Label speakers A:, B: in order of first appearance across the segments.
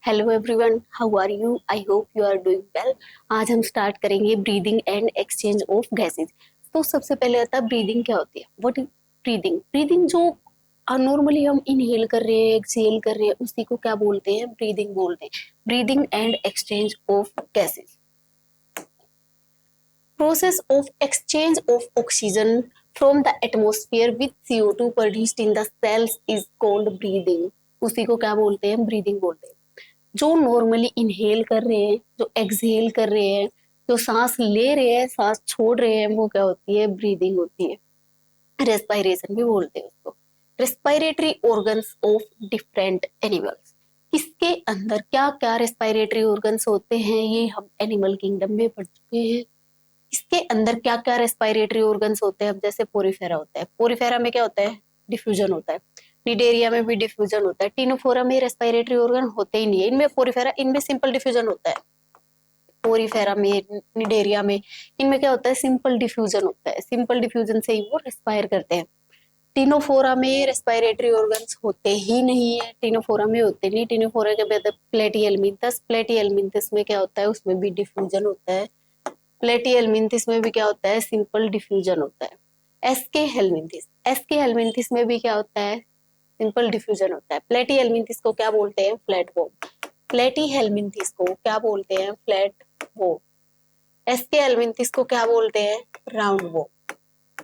A: Hello everyone, how are you? I hope you are doing well. आज हम start करेंगे breathing and exchange of gases. तो सबसे पहले आता है ब्रीदिंग क्या होती है। What is breathing? ब्रीदिंग जो नॉर्मली हम इनहेल कर रहे हैं, एक्सहेल कर रहे हैं, उसी को क्या बोलते हैं? ब्रीदिंग बोलते हैं। Breathing and exchange of gases. Process of exchange of oxygen from the atmosphere with CO2 produced in the cells is called breathing। उसी को क्या बोलते हैं? ब्रीदिंग बोलते हैं। जो नॉर्मली इनहेल कर रहे हैं, जो एक्सहेल कर रहे हैं, जो सांस ले रहे हैं, सांस छोड़ रहे हैं, वो क्या होती है? ब्रीदिंग होती है। रेस्पायरेशन भी बोलते हैं उसको। Respiratory organs of different animals. इसके अंदर क्या क्या रेस्पायरेटरी ऑर्गन्स होते हैं, ये हम एनिमल किंगडम में पढ़ चुके हैं। इसके अंदर क्या क्या रेस्पायरेटरी ऑर्गन्स होते हैं? अब जैसे पोरिफेरा होता है, पोरिफेरा में क्या होता है? डिफ्यूजन होता है। निडेरिया में भी डिफ्यूजन होता है। टिनोफोरा में रेस्पायरेटरी ऑर्गन होते ही नहीं है। इनमें पोरिफेरा, इनमें सिंपल डिफ्यूजन होता है। पोरिफेरा में, निडेरिया में, इनमें क्या होता है? सिंपल डिफ्यूजन होता है। सिंपल डिफ्यूजन से ही वो रेस्पायर करते हैं। टिनोफोरा में रेस्पायरेटरी ऑर्गन्स होते ही नहीं है। टिनोफोरा में होते नहीं। टिनोफोरा के बाद प्लेटिहेल्मिन्थस। प्लेटिहेल्मिन्थस में क्या होता है? उसमें भी डिफ्यूजन होता है। प्लेटिहेल्मिन्थिस में भी क्या होता है? सिंपल डिफ्यूजन होता है। एसके हेल्मिन्थिस, एसके हेल्मिन्थिस में भी क्या होता है? सिंपल डिफ्यूजन होता है। प्लेटिहेल्मिन्थिस को क्या बोलते हैं? Flat warm. प्लेटिहेल्मिन्थिस को क्या बोलते हैं? Flat warm. एसके हेल्मिन्थिस को क्या बोलते हैं? Round warm.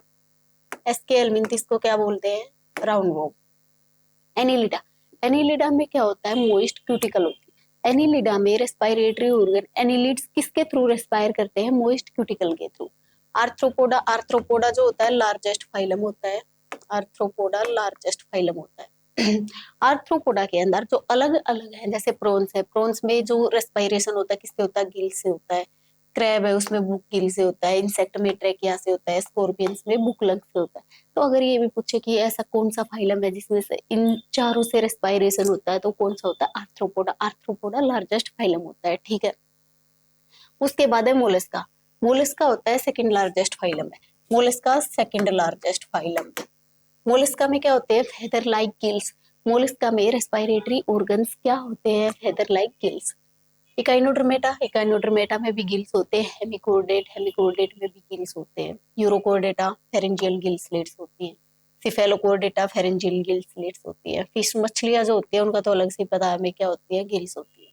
A: एसके हेल्मिन्थिस को क्या बोलते हैं? Round warm. एनिलिडा, एनिलिडा में क्या होता है? मोइस्ट क्यूटिकल होती है। एनिलिडा में रेस्पायरेटरी ऑर्गन, एनिलिड्स किसके थ्रू रेस्पायर करते हैं? मोइस्ट क्यूटिकल के थ्रू। आर्थ्रोपोडा, आर्थ्रोपोडा जो होता है लार्जेस्ट फाइलम होता है। आर्थ्रोपोडा लार्जेस्ट फाइलम होता है। आर्थ्रोपोडा के अंदर जो अलग अलग है, जैसे प्रोन्स है, प्रोन्स में जो रेस्पायरेशन होता है किससे होता है? गिल से होता है। क्रैब है, उसमें बुक गिल से होता है। इंसेक्ट में ट्रेकिया से होता है। स्कॉर्पियंस में बुक लंग से होता है। तो अगर ये भी पूछे कि ऐसा कौन सा फाइलम है जिसमें से इन चारों से रेस्पायरेशन होता है, तो कौन सा होता है? आर्थ्रोपोडा। आर्थ्रोपोडा लार्जेस्ट फाइलम होता है। ठीक है। उसके बाद है मोलस्का। मोलस्का होता है सेकंड लार्जेस्ट फाइलम है। Mollusca second largest phylum. Mollusca में क्या होते हैं? Feather like gills. मोलस्का में रेस्पायरेटरी ऑर्गन्स क्या होते हैं? Feather like gills. Echinodermata, Echinodermata में भी गिल्स होते हैं। हेमिकोर्डेट, हेमिकोर्डेट में भी गिल्स होते हैं। यूरोकोर्डेटा फेरेंजियल गिल स्लेट्स होती हैं। सिफेलोकोर्डेटा फेरेंजियल गिल स्लेट्स होती है। फिश मछलियां जो होती है उनका तो अलग से पता है हमें क्या होती है? गिल्स होती है।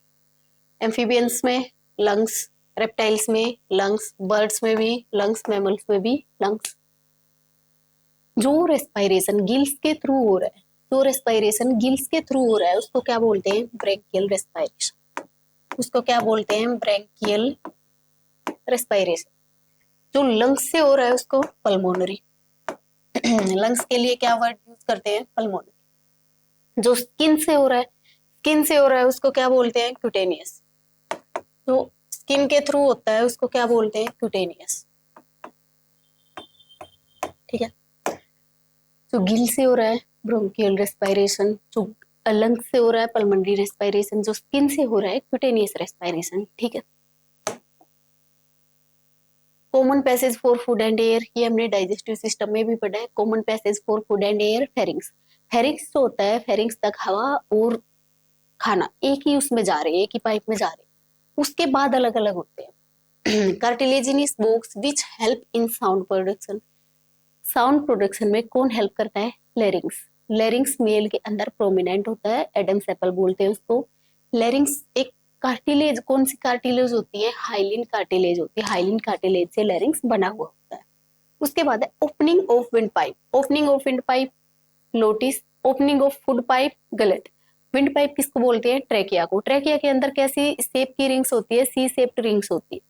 A: एम्फीबियंस में लंग्स, रेप्टाइल्स में लंग्स, बर्ड्स में भी लंग्स, मैमल्स में भी लंग्स। जो रेस्पायरेशन गिल्स के थ्रू हो रहा है, जो रेस्पायरेशन गिल्स के थ्रू हो रहा है, उसको क्या बोलते हैं? Branchial respiration. उसको क्या बोलते हैं? Branchial respiration. जो लंग्स से हो रहा है उसको पल्मोनरी। लंग्स के लिए क्या वर्ड यूज करते हैं? पल्मोनरी। जो स्किन से हो रहा है, स्किन से हो रहा है, उसको क्या बोलते हैं? क्यूटेनियस। जो स्किन के थ्रू होता है उसको क्या बोलते हैं? क्यूटेनियस। ठीक है। जो गिल से हो रहा है ब्रोंकियल रेस्पायरेशन, जो लंग्स से हो रहा है पल्मोनरी रेस्पायरेशन, जो स्किन से हो रहा है क्यूटेनियस रेस्पायरेशन। ठीक है। Common passage for food and air, ये हमने डाइजेस्टिव सिस्टम में भी पढ़ा है। Common passage for food and air, pharynx. Pharynx जो होता है, फेरिंग्स तक हवा और खाना एक ही उसमें जा रहे हैं, एक ही पाइप में जा रहे हैं। उसके बाद अलग अलग होते हैं। Cartilaginous box which help in sound production. Sound production में कौन हेल्प करता है? लेरिंग्स। लेरिंग्स मेल के अंदर प्रोमिनेंट होता है। एडम्स एप्पल बोलते हैं उसको। लेरिंग्स एक कार्टिलेज, कौन सी कार्टिलेज होती है? हाइलिन कार्टिलेज होती है। हाइलिन कार्टिलेज से लेरिंग्स बना हुआ होता है। उसके बाद है opening of wind pipe. Opening of wind pipe glottis. Opening of food pipe gullet. Wind pipe किसको बोलते हैं? ट्रेकिया को। ट्रेकिया के अंदर कैसी शेप की रिंग्स होती है? सी शेप्ड रिंग्स होती है।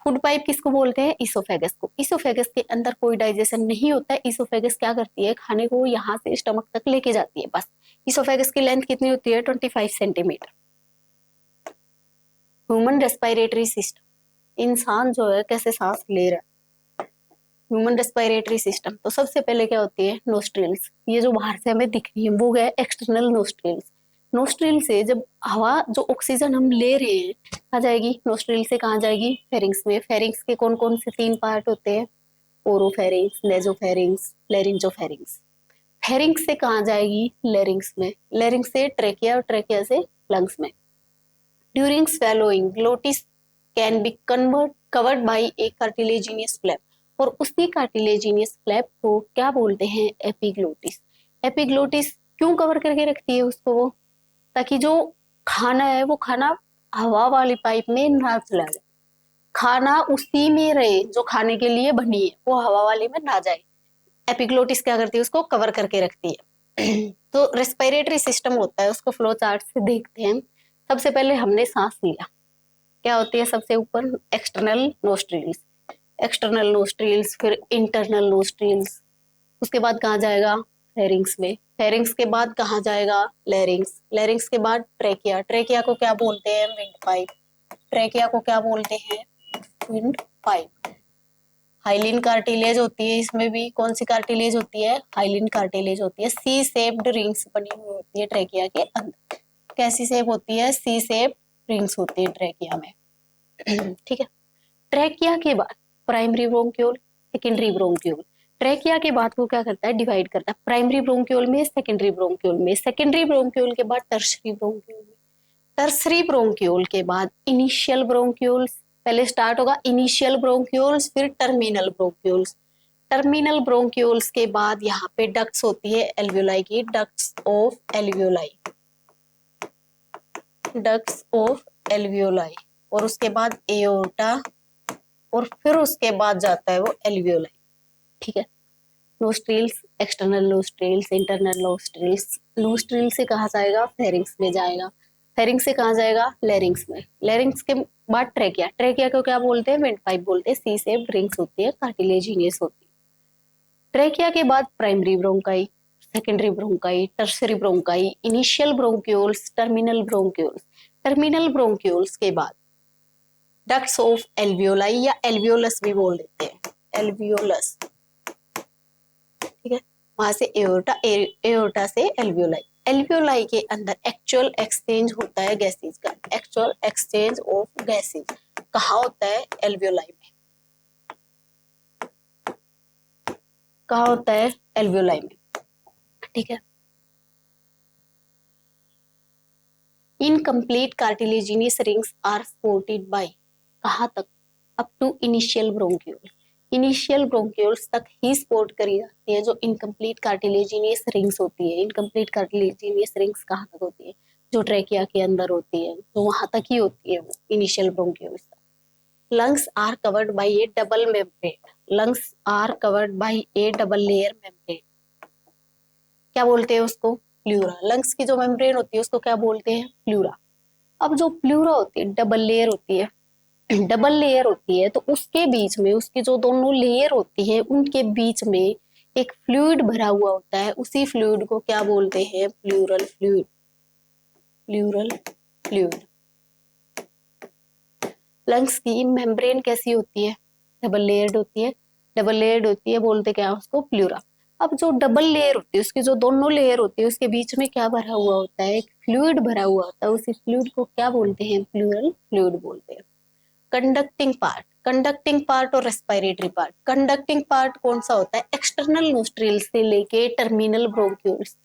A: फूड पाइप किसको बोलते हैं? इसोफेगस को। इसोफेगस के अंदर कोई डाइजेशन नहीं होता है। इसोफेगस क्या करती है? खाने को यहाँ से स्टमक तक लेके जाती है बस। इसोफेगस की लेंथ कितनी होती है? 25 सेंटीमीटर। ह्यूमन रेस्पिरेटरी सिस्टम, इंसान जो है कैसे सांस ले रहा है। ह्यूमन रेस्पिरेटरी सिस्टम, तो सबसे पहले क्या होती है? नोस्ट्रिल्स। ये जो बाहर से हमें दिख रही है वो है एक्सटर्नल नोस्ट्रिल्स। नोस्ट्रिल से जब हवा, जो ऑक्सीजन हम ले रहे हैं, कहाँ जाएगी? नोस्ट्रिल से कहाँ जाएगी? फेरिंग्स में। फेरिंग्स के कौन कौन से 3 पार्ट होते हैं? Oropharynx, nasopharynx, लेरिंजोफेरिंग्स। फेरिंग्स से कहाँ जाएगी, लेरिंग्स में, लेरिंग्स से ट्रेकिया और ट्रेकिया से लंग्स में। During swallowing glottis can be convert covered by A cartilaginous flap, और उसी कार्टिलेजिनियस फ्लैप को क्या बोलते हैं, एपिग्लोटिस। एपिग्लोटिस क्यों कवर करके रखती है उसको वो, ताकि जो खाना है वो खाना हवा वाली पाइप में ना चला जाए, खाना उसी में रहे जो खाने के लिए बनी है, वो हवा वाली में ना जाए। एपिग्लोटिस क्या करती है, उसको कवर करके रखती है। तो रेस्पिरेटरी सिस्टम होता है, उसको फ्लो चार्ट से देखते हैं। सबसे पहले हमने सांस लिया, क्या होती है सबसे ऊपर, एक्सटर्नल नोस्ट्रिल्स, एक्सटर्नल नोस्ट्रिल्स, फिर इंटरनल नोस्ट्रिल्स, उसके बाद कहाँ जाएगा, फेरिंग्स में, फेरिंग्स के बाद कहाँ जाएगा, लेरिंग्स, लेरिंग्स के बाद ट्रेकिया, ट्रेकिया को क्या बोलते हैं, विंड पाइप, ट्रेकिया को क्या बोलते हैं, विंड पाइप। हाइलिन कार्टिलेज होती है, इसमें भी कौन सी कार्टिलेज होती है, हाइलिन कार्टिलेज होती है, सी शेप्ड रिंग्स बनी हुई होती है ट्रेकिया के अंदर। कैसी शेप होती है, सी शेप रिंग्स होती है ट्रेकिया में। ठीक है। ट्रेकिया के बाद primary bronchiole, secondary bronchiole. Trachea के बाद को क्या करता है, डिवाइड करता है प्राइमरी ब्रोंक्यूल में, सेकेंडरी ब्रोंक्यूल में, सेकेंडरी ब्रोंक्यूल के बाद टर्शरी ब्रोंक्यूल में, टर्शरी ब्रोंक्यूल के बाद इनिशियल ब्रोंक्यूल्स, पहले स्टार्ट होगा इनिशियल ब्रोंक्यूल्स, फिर टर्मिनल ब्रोंक्यूल्स, टर्मिनल ब्रोंक्यूल्स के बाद यहाँ पे डक्ट्स होती है एल्वियोलाई की, ducts of alveoli, ducts of alveoli, और उसके बाद एओर्टा, और फिर उसके बाद जाता है वो एल्वियोलाई। ठीक है। Nostrils, external nostrils, internal nostrils, nostril से कहा जाएगा, फेरिंग्स में जाएगा, फेरिंग्स से कहा जाएगा, लेरिंग्स में, लेरिंग्स के बाद ट्रेकिया, ट्रेकिया को क्या बोलते हैं, विंड पाइप बोलते हैं, सी शेप रिंग्स होती है, कार्टिलेजिनियस होती है। ट्रेकिया के बाद primary bronchi, secondary bronchi, tertiary bronchi, initial bronchioles, terminal bronchioles, terminal bronchioles के बाद डक्ट्स ऑफ एल्वियोलाई या एल्वियोलस भी बोल देते हैं, एल्वियोलस। ठीक है। वहां से एओर्टा, एओर्टा से एल्वियोलाई, एल्वियोलाई के अंदर एक्चुअल एक्सचेंज होता है गैसेज का, एक्चुअल एक्सचेंज ऑफ गैसेज कहाँ होता है, एल्वियोलाई में, कहाँ होता है, एल्वियोलाई में। ठीक है। Incomplete cartilaginous rings are supported by, कहाँ तक, up to initial bronchiole, initial bronchioles तक ही सपोर्ट करी जाती है जो इनकम्प्लीट कार्टिलेजिनियस रिंग्स होती है। इनकम्प्लीट कार्टिलेजिनियस रिंग्स कहाँ तक होती है, जो ट्रेकिया के अंदर होती है, तो वहां तक ही होती है वो initial bronchioles. Lungs are covered by a double membrane, lungs are covered by a double layer membrane, क्या बोलते हैं उसको, प्लूरा। लंग्स की जो मेम्ब्रेन होती है उसको क्या बोलते हैं, प्लूरा। अब जो प्लूरा होती है, डबल लेयर होती है, डबल लेयर होती है, तो उसके बीच में, उसकी जो दोनों लेयर होती है उनके बीच में एक फ्लूइड भरा हुआ होता है, उसी फ्लूइड को क्या बोलते हैं, pleural fluid, pleural fluid. Lungs की मेम्ब्रेन कैसी होती है, डबल लेयर्ड होती है, डबल लेयर्ड होती है, बोलते क्या उसको, प्लूरा। अब जो डबल लेयर होती है, उसकी जो दोनों लेयर होती है उसके बीच में क्या भरा हुआ होता है, एक फ्लूइड भरा हुआ होता है, उसी फ्लूइड को क्या बोलते हैं, प्लूरल फ्लूइड बोलते हैं। कंडक्टिंग पार्ट, कंडक्टिंग पार्ट और रेस्पिरेटरी पार्ट। कंडक्टिंग पार्ट कौन सा होता है, एक्सटर्नल नोस्ट्रिल से लेके टर्मिनल ब्रोंक्यूल्स,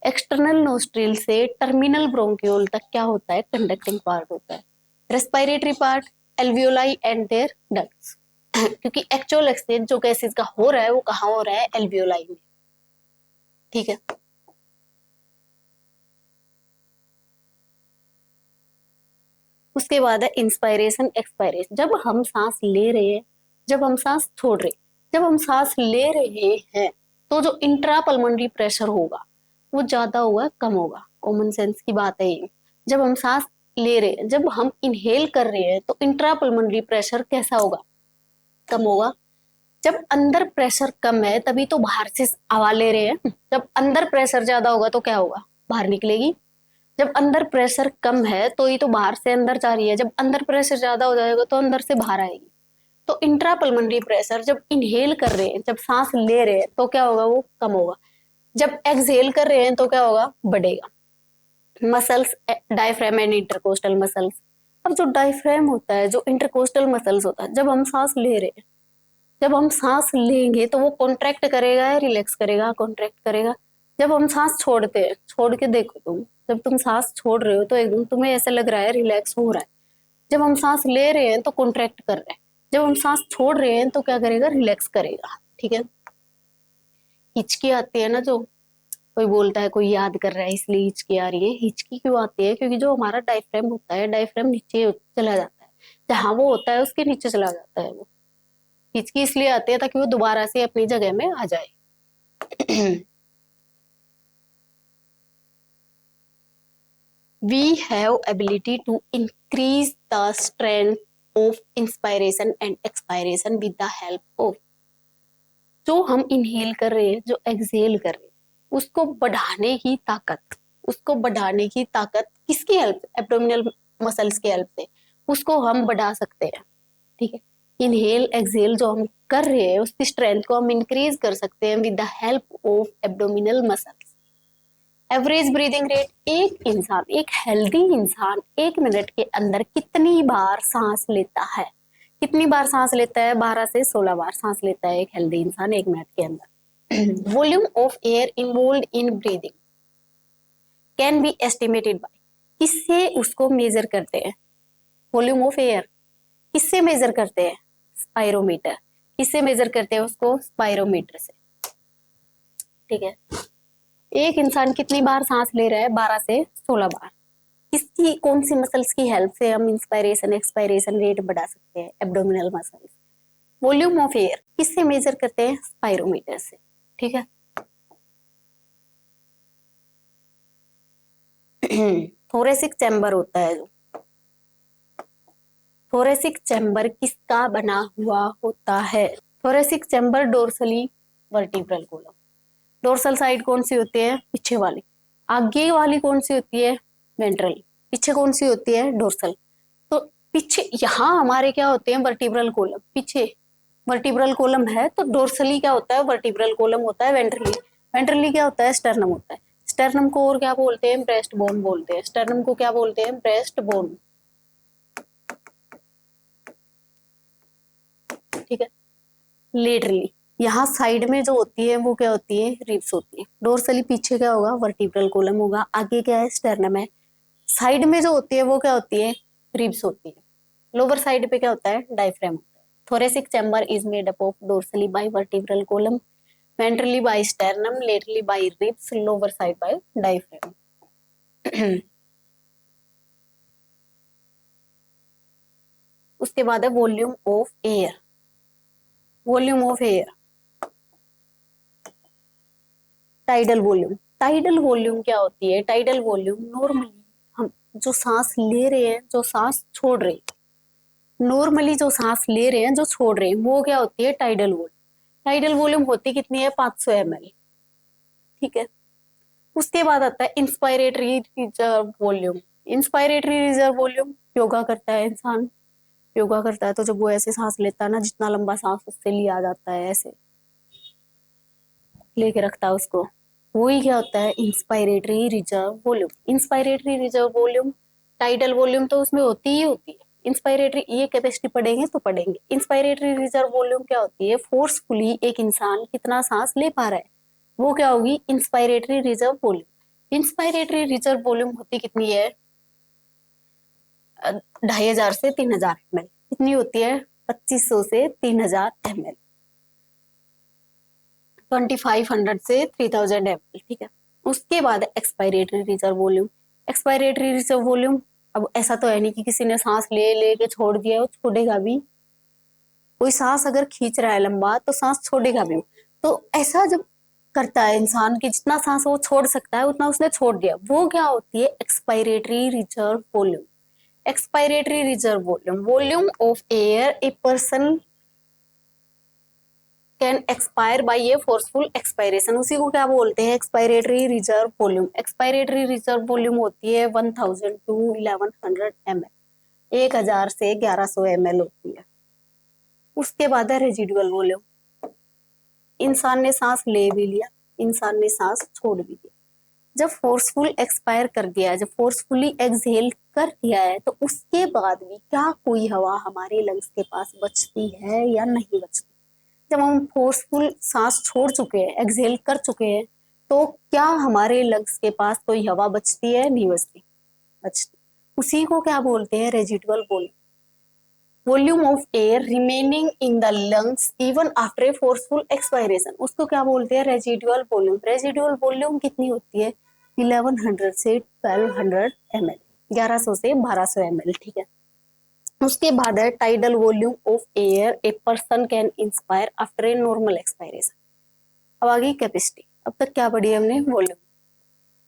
A: एक्सटर्नल नोस्ट्रिल से टर्मिनल ब्रोंक्यूल तक क्या होता है, कंडक्टिंग पार्ट होता है। Respiratory part, alveoli and their ducts, क्योंकि एक्चुअल एक्सचेंज जो गैसेस का हो रहा है वो कहाँ हो रहा है, एल्वियोलाई में। ठीक है। उसके बाद है इंस्पायरेशन एक्सपायरेशन, जब हम सांस ले रहे हैं, जब हम सांस छोड़ रहे हैं, जब हम सांस ले रहे हैं तो जो इंट्रापल्मोनरी प्रेशर होगा वो ज्यादा होगा, कम होगा, कॉमन सेंस की बात है ये। जब हम सांस ले रहे हैं, जब हम इनहेल कर रहे हैं तो इंट्रापल्मोनरी प्रेशर कैसा होगा, कम होगा। जब अंदर प्रेशर कम है तभी तो बाहर से हवा ले रहे हैं, जब अंदर प्रेशर ज्यादा होगा तो क्या होगा, बाहर निकलेगी। जब अंदर प्रेशर कम है तो ये तो बाहर से अंदर जा रही है, जब अंदर प्रेशर ज्यादा हो जाएगा तो अंदर से बाहर आएगी। तो इंट्रापल्मोनरी प्रेशर जब इनहेल कर रहे हैं, जब सांस ले रहे हैं तो क्या होगा, वो कम होगा। जब एक्सहेल कर रहे हैं तो क्या होगा, बढ़ेगा। Muscles, diaphragm and intercostal muscles. अब जो डायफ्राम होता है, जो इंटरकोस्टल मसल्स होता है, जब हम सांस ले रहे हैं, जब हम सांस लेंगे तो वो कॉन्ट्रैक्ट करेगा या रिलैक्स करेगा? कॉन्ट्रैक्ट करेगा। जब हम सांस छोड़ते हैं, छोड़ के देखो तुम, जब तुम सांस छोड़ रहे हो तो एकदम तुम्हें ऐसा लग रहा है रिलैक्स हो रहा है। जब हम सांस ले रहे हैं तो कॉन्ट्रैक्ट कर रहे हैं, जब हम सांस छोड़ रहे हैं तो क्या करेगा? रिलैक्स करेगा। ठीक है। हिचकी आती है ना, जो कोई बोलता है कोई याद कर रहा है इसलिए हिचकी आ रही है, हिचकी क्यों आती है? क्योंकि जो हमारा डायफ्राम होता है, डायफ्राम नीचे चला जाता है, जहां वो होता है उसके नीचे चला जाता है वो। हिचकी इसलिए आती है ताकि वो दोबारा से अपनी जगह में आ जाए। We have ability to increase the strength of inspiration and expiration with the help of, जो हम इनहेल कर रहे हैं, जो एक्सहेल कर रहे हैं, उसको बढ़ाने की ताकत, उसको बढ़ाने की ताकत किसकी हेल्प? एब्डोमिनल मसल्स की हेल्प से उसको हम बढ़ा सकते हैं। ठीक है। इनहेल एक्सहेल जो हम कर रहे हैं उसकी स्ट्रेंथ को हम इंक्रीज कर सकते हैं with the help of abdominal muscles. Average breathing rate, एक इंसान, एक हेल्दी इंसान 1 मिनट के अंदर कितनी बार सांस लेता है? कितनी बार सांस लेता है? 12 से 16 बार सांस लेता है एक हेल्दी इंसान 1 मिनट के अंदर। Volume of air involve in breathing can be estimated by, किससे उसको मेजर करते हैं? वॉल्यूम ऑफ एयर किससे मेजर करते हैं? स्पायरोमीटर। किससे मेजर करते हैं उसको? स्पायरोमीटर से। ठीक है। एक इंसान कितनी बार सांस ले रहा है? 12 से 16 बार। किसकी, कौन सी मसल्स की हेल्प से हम इंस्पायरेशन एक्सपायरेशन रेट बढ़ा सकते हैं? Abdominal muscles. Volume of air किससे मेजर करते हैं? स्पायरोमीटर से। ठीक है। थोरेसिक चैम्बर होता है जो, थोरेसिक चैम्बर किसका बना हुआ होता है? Thoracic chamber dorsally vertebral column. Dorsal side कौन सी होती है? पीछे वाली। आगे वाली कौन सी होती है? वेंट्रल। पीछे कौन सी होती है? डोर्सल। तो पीछे यहाँ हमारे क्या होते हैं? Vertebral column. पीछे वर्टिब्रल कॉलम है तो डोर्सली क्या होता है? वर्टिब्रल कॉलम होता है। वेंट्रली, वेंट्रली क्या होता है? स्टर्नम होता है। स्टर्नम को और क्या बोलते हैं? ब्रेस्ट बोन बोलते हैं। स्टर्नम को क्या बोलते हैं? Breast bone. ठीक है। लेटरली यहाँ साइड में जो होती है वो क्या होती है? रिब्स होती है। डोर्सली पीछे क्या होगा? वर्टिब्रल कॉलम होगा। आगे क्या है? स्टर्नम है। साइड में जो होती है वो क्या होती है? रिब्स होती है। लोअर साइड पे क्या होता है? डायफ्राम होता है। Thoracic chamber is made up of dorsally by vertebral column, ventrally by sternum, laterally by ribs, lower side by diaphragm. उसके बाद है volume of air. Volume of air, tidal volume. Tidal volume क्या होती है? Tidal volume normally हम जो सांस ले रहे हैं, जो सांस छोड़ रहे हैं, नॉर्मली जो सांस ले रहे हैं, जो छोड़ रहे हैं, वो क्या होती है? Tidal volume. टाइडल वॉल्यूम होती कितनी है? 500 ml। ठीक है। उसके बाद आता है inspiratory reserve volume. Inspiratory reserve volume, yoga करता है इंसान, योगा करता है तो जब वो ऐसे सांस लेता है ना, जितना लंबा सांस उससे लिया जाता है ऐसे लेके रखता है उसको, वही क्या होता है? Inspiratory reserve volume. Inspiratory reserve volume, tidal volume तो उसमें होती ही होती है। इंस्पायरेटरी, ये कैपेसिटी पढ़ेंगे तो पढ़ेंगे। इंस्पायरेटरी रिजर्व वॉल्यूम क्या होती है? फोर्सफुली एक इंसान कितना सांस ले पा रहा है, वो क्या होगी? Inspiratory reserve volume. Inspiratory reserve volume होती कितनी है? 2500 से 3000 ml। कितनी होती है? 2500 से 3000 ml। 2500 से 3000 ml। ठीक है। उसके बाद expiratory reserve volume. Expiratory reserve volume, अब ऐसा तो है नहीं कि किसी ने सांस ले लेके छोड़ दिया, वो छोड़ेगा भी। कोई सांस अगर खींच रहा है लंबा तो सांस छोड़ेगा भी। तो ऐसा जब करता है इंसान कि जितना सांस वो छोड़ सकता है उतना उसने छोड़ दिया, वो क्या होती है? Expiratory reserve volume. Expiratory reserve volume, volume of air a person can expire by a forceful expiration, उसी को क्या बोलते हैं? Expiratory reserve volume. Expiratory reserve volume होती है 1000 टू 1100 ml। 1000 से 1100 ml होती है। उसके बाद है रेजिडुअल वॉल्यूम। इंसान ने सांस ले भी लिया, इंसान ने सांस छोड़ भी दिया, जब फोर्सफुल एक्सपायर कर दिया, जब फोर्सफुली एक्सहेल कर दिया है, तो उसके बाद भी क्या कोई हवा हमारे लंग्स के पास बचती है या नहीं बचती? जब हम फोर्सफुल सांस छोड़ चुके हैं, एक्सहेल कर चुके हैं, तो क्या हमारे लंग्स के पास कोई हवा बचती है? नहीं बचती। बचती। उसी को क्या बोलते हैं? Residual volume. Volume of air remaining in the lungs even after a forceful expiration, उसको क्या बोलते हैं? Residual volume. रेजिडुअल वॉल्यूम कितनी होती है? 1100 से 1200 ml, 1100 से 1200 ml, ठीक है। उसके बाद है tidal volume of air a person can inspire after a normal expiration. अब आ गई कैपेसिटी। अब तक क्या पढ़ी हमने? वॉल्यूम,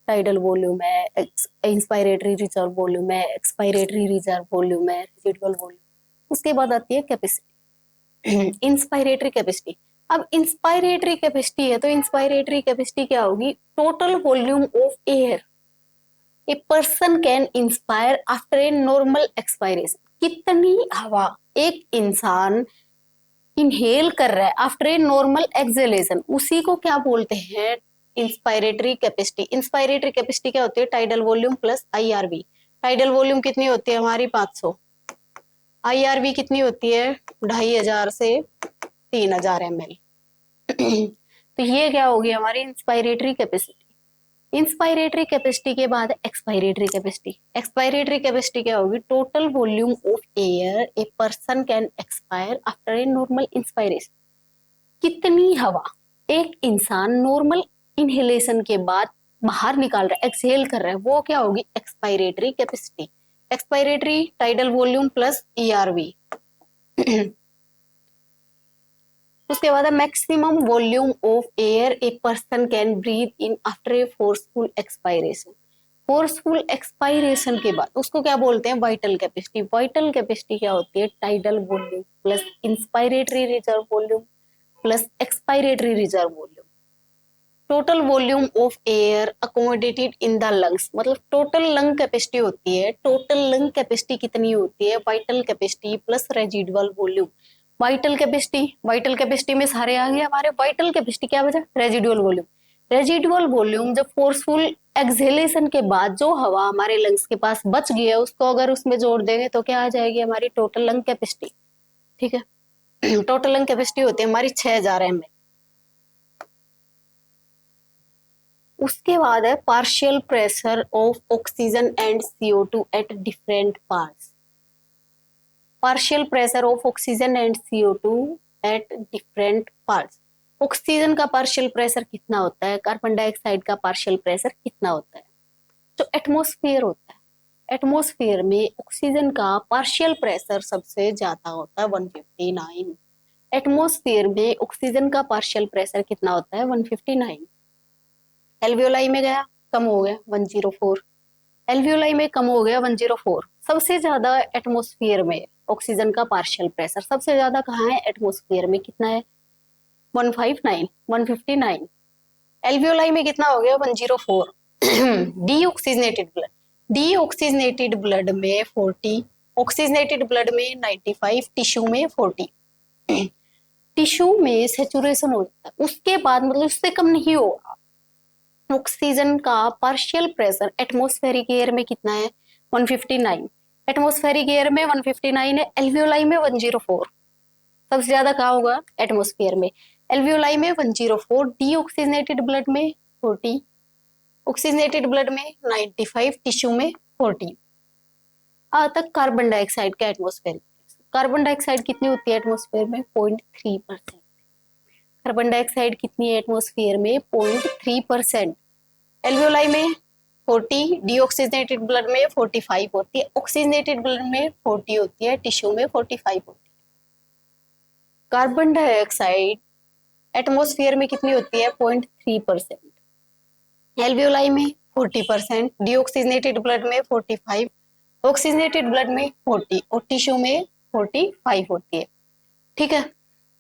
A: टाइडल वॉल्यूम है, इंस्पायरेटरी रिजर्व वॉल्यूम है, एक्सपायरेटरी रिजर्व वॉल्यूम है, रेजिडुअल वॉल्यूम। उसके बाद आती है कैपेसिटी, इंस्पायरेटरी कैपेसिटी। अब इंस्पायरेटरी कैपेसिटी है तो इंस्पायरेटरी कैपेसिटी क्या होगी? Total volume of air a person can inspire after a normal expiration. कितनी हवा एक इंसान इनहेल कर रहा है आफ्टर ए नॉर्मल एक्सहेलेशन, उसी को क्या बोलते हैं? Inspiratory capacity. इंस्पायरेटरी कैपेसिटी क्या होती है? Tidal volume plus IRV। Tidal volume कितनी होती है हमारी? 500। IRV कितनी होती है? 2500 से 3000 ml। तो ये क्या होगी हमारी इंस्पायरेटरी कैपेसिटी। इंस्पायरेटरी कैपेसिटी के बाद एक्सपायरेटरी कैपेसिटी। एक्सपायरेटरी कैपेसिटी क्या होगी? Total volume of air a person can expire after a normal inspiration. कितनी हवा एक इंसान नॉर्मल इनहेलेशन के बाद बाहर निकाल रहा है, एक्सहेल कर रहा है, वो क्या होगी? Expiratory capacity. Expiratory tidal volume plus ERV। उसके बाद maximum volume of air a person can breathe in after a forceful expiration. Forceful expiration के बाद उसको क्या बोलते हैं? Vital capacity. वाइटल कैपेसिटी क्या होती है? Tidal volume plus inspiratory reserve volume plus expiratory reserve volume. Total volume of air accommodated in the lungs, मतलब टोटल लंग कैपेसिटी होती है। टोटल लंग कैपेसिटी कितनी होती है? Vital capacity plus residual volume. Vital capacity, vital capacity में सारे आ गए हमारे। वाइटल कैपेसिटी क्या बचा? Residual volume. रेजिडुअल वॉल्यूम जब फोर्सफुल एक्सहेलेशन के बाद जो हवा हमारे लंग्स के पास बच गई है उसको अगर उसमें जोड़ देंगे तो क्या आ जाएगी? हमारी टोटल लंग कैपेसिटी, ठीक है। टोटल लंग कैपेसिटी होती है हमारी 6000 ml। उसके बाद है partial pressure of oxygen and CO2 at different parts. Partial pressure of oxygen and CO2 at different parts. Oxygen का पार्शियल प्रेशर कितना होता है? कार्बन डाइऑक्साइड का पार्शियल प्रेशर कितना होता है? जो एटमॉस्फेयर होता है, एटमॉस्फेयर में ऑक्सीजन का पार्शियल प्रेशर सबसे ज्यादा होता है 159। एटमॉस्फेयर में ऑक्सीजन का पार्शियल प्रेशर कितना होता है? 159। एल्वियोलाई में गया, कम हो गया 104। एल्वियोलाई में कम हो गया 104। सबसे ज्यादा एटमॉस्फेयर में ऑक्सीजन का पार्शियल प्रेशर सबसे ज्यादा कहाँ है? एटमॉस्फेयर में। कितना है? 159, 159। एल्वियोलाई में कितना हो गया? 104। डीऑक्सीजनेटेड ब्लड, डीऑक्सीजनेटेड ब्लड में 40, ऑक्सीजनेटेड ब्लड में 95, टिश्यू में 40। टिश्यू में सेचुरेशन हो जाता है, उसके बाद मतलब उससे कम नहीं होगा। ऑक्सीजन का पार्शियल प्रेशर एटमॉस्फेरिक एयर में कितना है? 159। एटमॉस्फेरिक एयर में 159 है, एल्वियोलाई में 104। सबसे ज्यादा कहाँ होगा? एटमॉस्फेयर में। एल्वियोलाई में 104, डीऑक्सीजनेटेड ब्लड में 40, ऑक्सीजनेटेड ब्लड में 95, टिश्यू में 40। तक कार्बन डाइऑक्साइड का एटमॉस्फेरिक प्रेशर। कार्बन डाइऑक्साइड कितनी होती है एटमॉस्फेयर में? 0.3%। कार्बन डाइऑक्साइड कितनी है एटमॉस्फेयर में? 0.3%। एल्वियोलाई में 40, डीऑक्सीजनेटेड ब्लड में 45 होती है, ऑक्सीजनेटेड ब्लड में 40 होती है, टिश्यू में 45 होती है। कार्बन डाइऑक्साइड एटमॉस्फेयर में कितनी होती है? 0.3%। एल्वियोलाई में 40%, डीऑक्सीजनेटेड ब्लड में 45, ऑक्सीजनेटेड ब्लड में 40 और टिश्यू में 45 होती है, ठीक है।